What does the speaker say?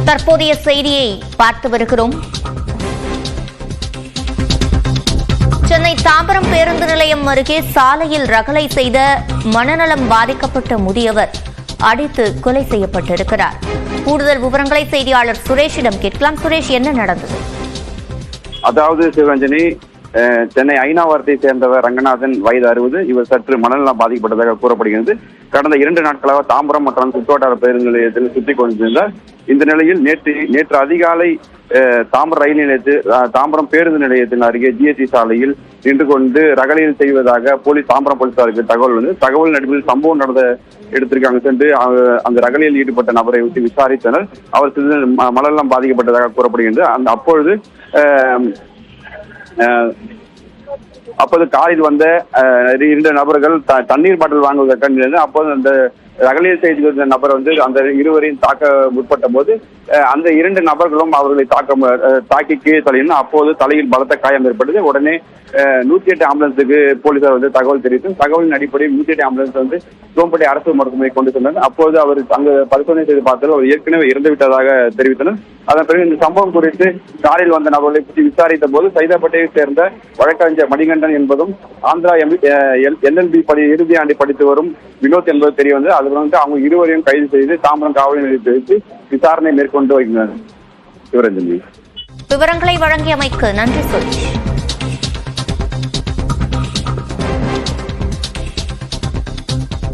தற்போதைய செய்தியை பார்த்து வருகிறோம். சென்னை தாம்பரம் பேருந்து நிலையம் அருகே சாலையில் ரகளை செய்த மனநலம் பாதிக்கப்பட்ட முதியவர் அடித்து கொலை செய்யப்பட்டிருக்கிறார். கூடுதல் விவரங்களை செய்தியாளர் சுரேஷிடம் கேட்கலாம். சுரேஷ், என்ன நடந்தது? அதாவது சிவரஞ்சனி, சென்னை ஐநாவரத்தை சேர்ந்தவர் ரங்கநாதன், வயது 60. இவர் சற்று மனநலம் பாதிக்கப்பட்டதாக கூறப்படுகிறது. கடந்த 2 நாட்களாக தாம்பரம் மற்றும் சுற்றுவட்டார பேருந்து நிலையத்தில் சுற்றிக் கொண்டிருந்தார். இந்த நிலையில் நேற்று அதிகாலை தாம்பரம் பேருந்து நிலையத்தின் அருகே ஜிஎஸ்டி சாலையில் நின்று கொண்டு ரகளையில் செய்வதாக தாம்பரம் போலீசாருக்கு தகவல் வந்து தகவல் அடிப்படையில் சம்பவம் நடந்த இடத்திற்கு அங்கு சென்று அந்த ரகளையில் ஈடுபட்ட நபரை விட்டு விசாரித்தனர். அவர் மனநலம் பாதிக்கப்பட்டதாக கூறப்படுகிறது. அப்போது காரில் வந்த 2 நபர்கள் தண்ணீர் பாட்டில் வாங்குவதற்காக அப்போது அந்த ரகளையில் செய்த நபர் வந்து அந்த இருவரையும் தாக்க முற்பட்ட போது அந்த 2 நபர்களும் அவர்களை தாக்கி கீழே தள்ளினர். அப்போது தலையில் பலத்த காயம் ஏற்பட்டது. உடனே 108 ஆம்புலன்ஸுக்கு போலீசார் வந்து தகவல் தெரிவித்து தகவலின் அடிப்படையில் 108 ஆம்புலன்ஸ் வந்து சோம்பேட்டை அரசு மருத்துவமனை கொண்டு சென்றனர். அப்போது அவர் அங்கு பரிசோதனை செய்து பார்த்தால் அவர் ஏற்கனவே இறந்துவிட்டதாக தெரிவித்தனர். அதன் பிறகு இந்த சம்பவம் குறித்து காரில் வந்த நபர்களை பற்றி விசாரித்த போது சைதாப்பேட்டையை சேர்ந்த வழக்கறிஞர் மணிகண்டன் என்பதும் ஆந்திரா LLB இறுதி ஆண்டு படித்து வரும் வினோத் என்பது தெரிய வந்தது. அது வந்து அவங்க இருவரையும் கைது செய்து தாம்பரம் காவல் நிலையத்தில் வைத்து விசாரணை மேற்கொண்டு வருகின்றனர். சிவரஞ்சனி, விவரங்களை வழங்கியமைக்கு நன்றி சுரேஷ்.